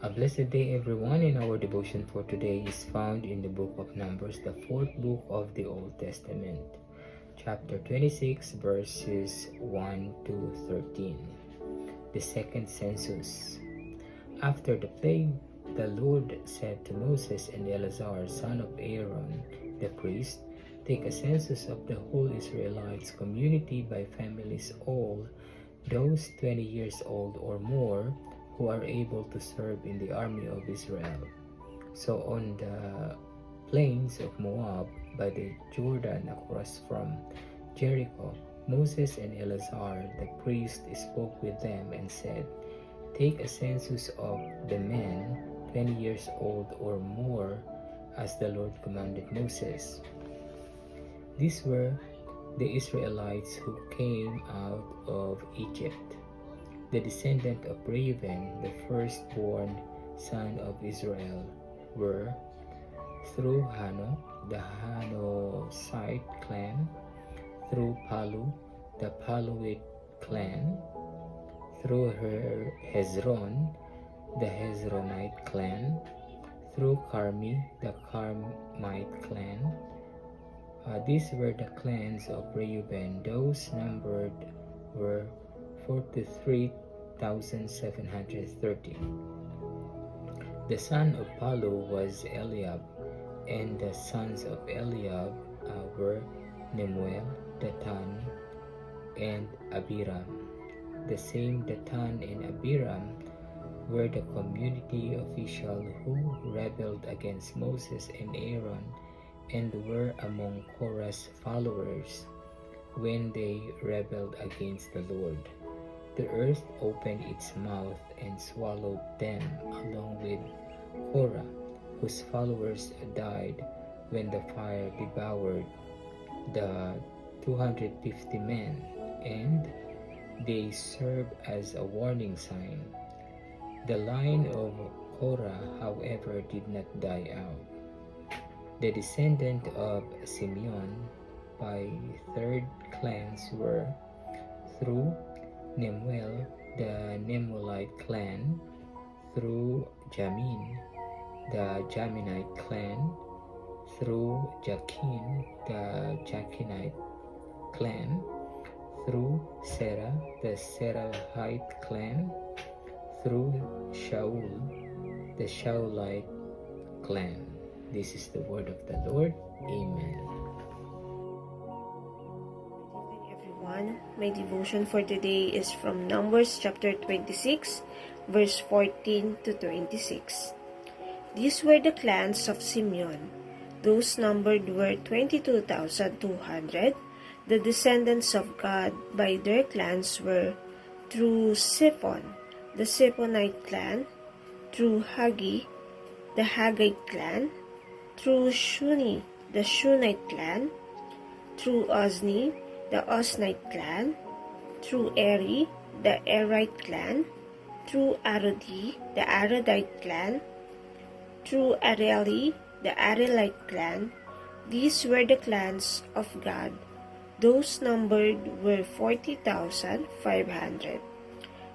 A blessed day, everyone, and our devotion for today is found in the book of Numbers, the fourth book of the Old Testament, chapter 26, verses 1 to 13. The second census. After the plague, the Lord said to Moses and Eleazar, son of Aaron, the priest, "Take a census of the whole Israelites community by families, all those 20 years old or more who are able to serve in the army of Israel." So on the plains of Moab by the Jordan across from Jericho, Moses and Eleazar the priest spoke with them and said, "Take a census of the men 20 years old or more, as the Lord commanded Moses." These were the Israelites who came out of Egypt. The descendant of Reuben, the firstborn son of Israel, were through Hano, the Hanosite clan, through Palu, the Paluite clan, through Hezron, the Hezronite clan, through Carmi, the Carmite clan. These were the clans of Reuben. Those numbered were 43,730. The son of Palu was Eliab, and the sons of Eliab were Nemuel, Datan, and Abiram. The same Datan and Abiram were the community officials who rebelled against Moses and Aaron and were among Korah's followers when they rebelled against the Lord. The earth opened its mouth and swallowed them along with Korah, whose followers died when the fire devoured the 250 men, and they served as a warning sign. The line of Korah, however, did not die out. The descendant of Simeon by third clans were through Nemuel, the Nemuelite clan, through Jamin, the Jaminite clan, through Jachin, the Jachinite clan, through Serah, the Serahite clan, through Shaul, the Shaulite clan. This is the word of the Lord. Amen. Good evening, everyone. My devotion for today is from Numbers chapter 26, verse 14 to 26. These were the clans of Simeon. Those numbered were 22,200. The descendants of Gad by their clans were through Siphon, the Siphonite clan, through Haggi, the Haggite clan, through Shuni, the Shunite clan, through Ozni, the Oznite clan, through Eri, the Erite clan, through Arodi, the Arodite clan, through Areli, the Arelite clan. These were the clans of Gad. Those numbered were 40,500.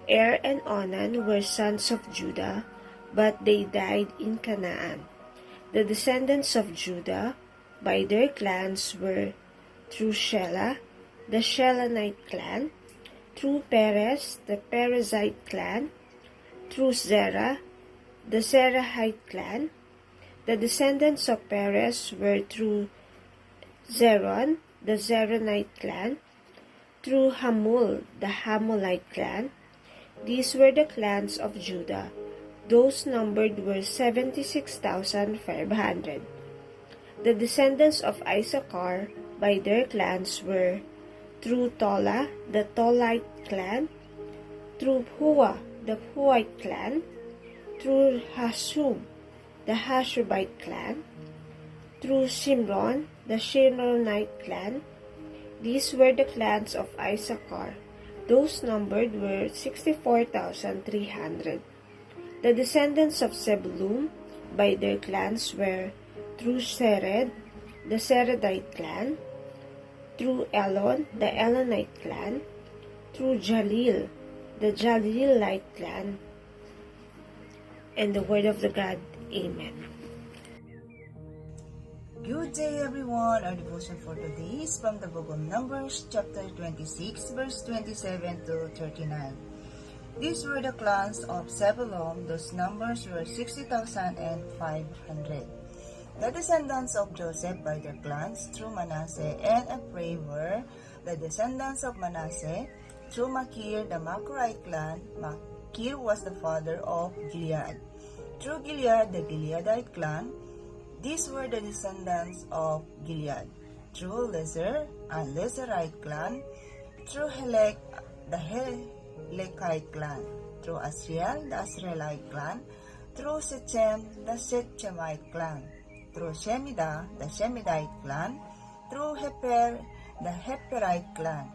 Er and Onan were sons of Judah, but they died in Canaan. The descendants of Judah by their clans were through Shelah, the Shelanite clan, through Perez, the Perezite clan, through Zerah, the Zerahite clan. The descendants of Perez were through Zeron, the Zeronite clan, through Hamul, the Hamulite clan. These were the clans of Judah. Those numbered were 76,500. The descendants of Issachar by their clans were through Tola, the Tolite clan, through Phua, the Phuite clan, through Hashub, the Hashubite clan, through Shimron, the Shimronite clan. These were the clans of Issachar. Those numbered were 64,300. The descendants of Zebulun by their clans were through Sered, the Seredite clan, through Elon, the Elonite clan, through Jalil, the Jalilite clan, and the word of the God. Amen. Good day everyone. Our devotion for today is from the book of Numbers chapter 26 verse 27 to 39. These were the clans of Zebulun, those numbers were 60,500. The descendants of Joseph by their clans through Manasseh and Ephraim were the descendants of Manasseh through Machir, the Machirite clan. Machir was the father of Gilead. Through Gilead, the Gileadite clan. These were the descendants of Gilead. Through Lezer, a Lezerite clan. Through Helek, the Helekite clan. Through Asriel, the Asrielite clan. Through Sechem, the Sechemite clan. Through Shemida, the Shemidite clan. Through Heper, the Heperite clan.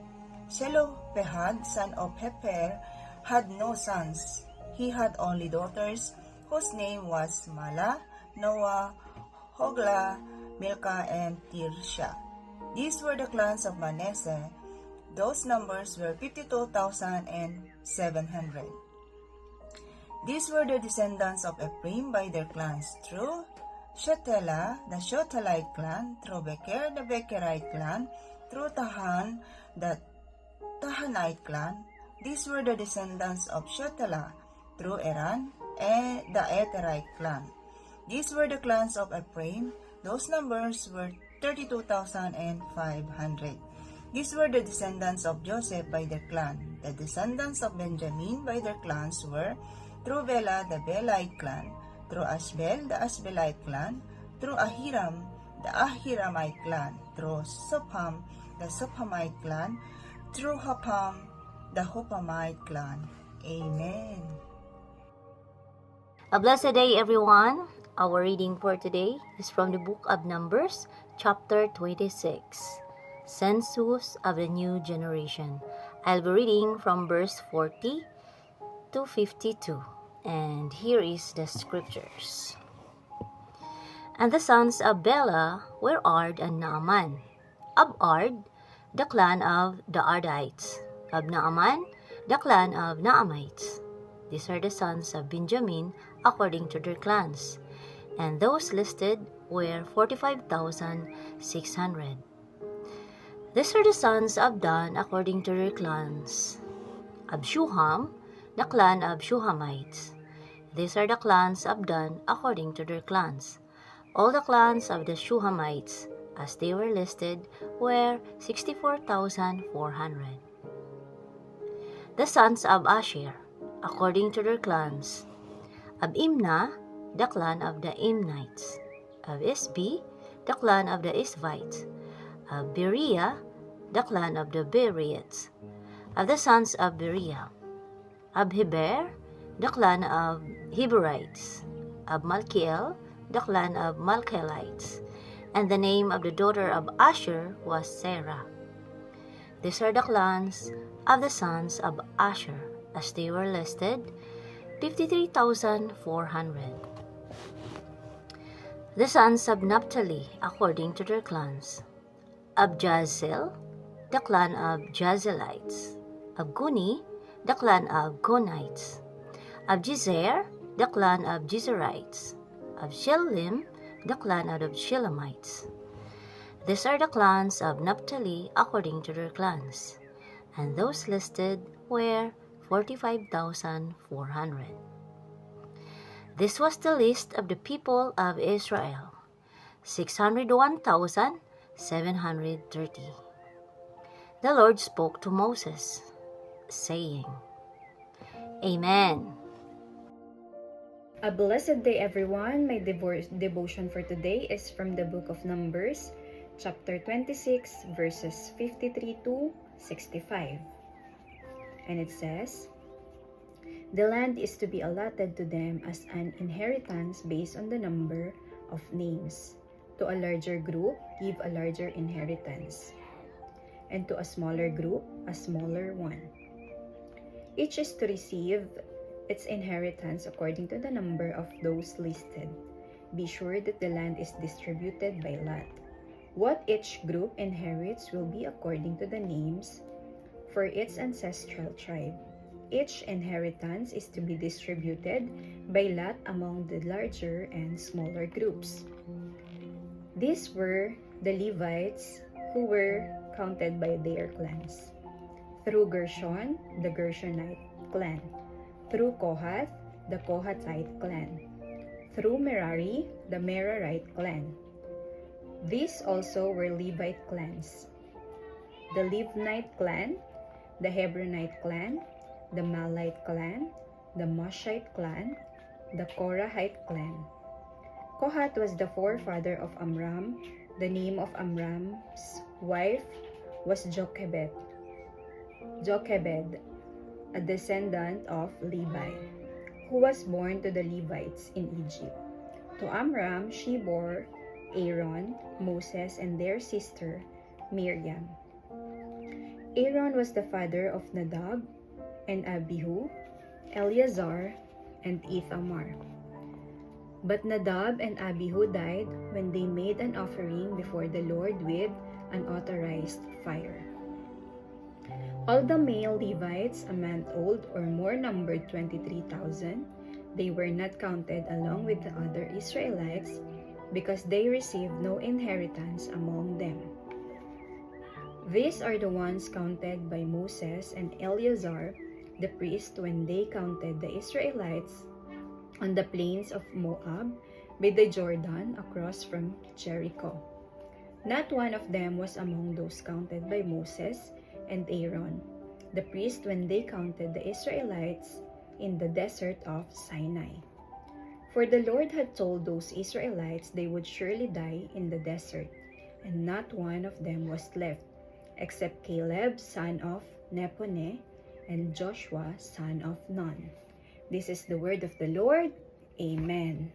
Zelophehad, son of Heper, had no sons. He had only daughters, whose name was Mala, Noah, Hogla, Milcah, and Tirsha. These were the clans of Manasseh. Those numbers were 52,700. These were the descendants of Ephraim by their clans through Shetelah, the Shetelite clan, through Becher, the Becherite clan, through Tahan, the Tahanite clan. These were the descendants of Shetelah, through Eran, and the Etherite clan. These were the clans of Ephraim. Those numbers were 32,500. These were the descendants of Joseph by their clan. The descendants of Benjamin by their clans were through Bela, the Belite clan, through Ashbel, the Ashbelite clan, through Ahiram, the Ahiramite clan, through Sopham, the Sophamite clan, through Hopham, the Hophamite clan. Amen. A blessed day, everyone. Our reading for today is from the book of Numbers, chapter 26, Census of the New Generation. I'll be reading from verse 40 to 52, and here is the scriptures. And the sons of Bela were Ard and Naaman. Of Ard, the clan of the Ardites. Of Naaman, the clan of Naamites. These are the sons of Benjamin according to their clans, and those listed were 45,600. These are the sons of Dan according to their clans. Of Shuham, the clan of Shuhamites. These are the clans of Dan according to their clans. All the clans of the Shuhamites, as they were listed, were 64,400. The sons of Asher, according to their clans. Of Imnah, the clan of the Imnites. Of Isbi, the clan of the Isvites. Of Berea, the clan of the Bereites. Of the sons of Berea. Of Heber, the clan of Heberites. Of Malkiel, the clan of Malkielites. And the name of the daughter of Asher was Sarah. These are the clans of the sons of Asher, as they were listed, 53,400. The sons of Naphtali, according to their clans. Of Jazel, the clan of Jazelites. Of Guni, the clan of Gunites. Of Jezer, the clan of Jezerites. Of Shillim, the clan of the Shillamites. These are the clans of Naphtali according to their clans, and those listed were 45,400. This was the list of the people of Israel, 601,730. The Lord spoke to Moses, saying, Amen. A blessed day, everyone. My devotion for today is from the book of Numbers, chapter 26, verses 53 to 65. And it says, "The land is to be allotted to them as an inheritance based on the number of names. To a larger group, give a larger inheritance, and to a smaller group, a smaller one. Each is to receive its inheritance according to the number of those listed. Be sure that the land is distributed by lot. What each group inherits will be according to the names for its ancestral tribe. Each inheritance is to be distributed by lot among the larger and smaller groups. These were the Levites who were counted by their clans. Through Gershon, the Gershonite clan. Through Kohath, the Kohathite clan. Through Merari, the Merarite clan. These also were Levite clans: the Livnite clan, the Hebronite clan, the Malite clan, the Mushite clan, the Korahite clan. Kohath was the forefather of Amram. The name of Amram's wife was Jochebed, a descendant of Levi, who was born to the Levites in Egypt. To Amram she bore Aaron, Moses, and their sister Miriam. Aaron was the father of Nadab and Abihu, Eleazar, and Ithamar. But Nadab and Abihu died when they made an offering before the Lord with unauthorized fire. All the male Levites, a month old or more, numbered 23,000. They were not counted along with the other Israelites because they received no inheritance among them. These are the ones counted by Moses and Eleazar, the priest, when they counted the Israelites on the plains of Moab by the Jordan across from Jericho. Not one of them was among those counted by Moses and Aaron, the priest, when they counted the Israelites in the desert of Sinai. For the Lord had told those Israelites they would surely die in the desert, and not one of them was left, except Caleb, son of Nepone, and Joshua, son of Nun. This is the word of the Lord. Amen.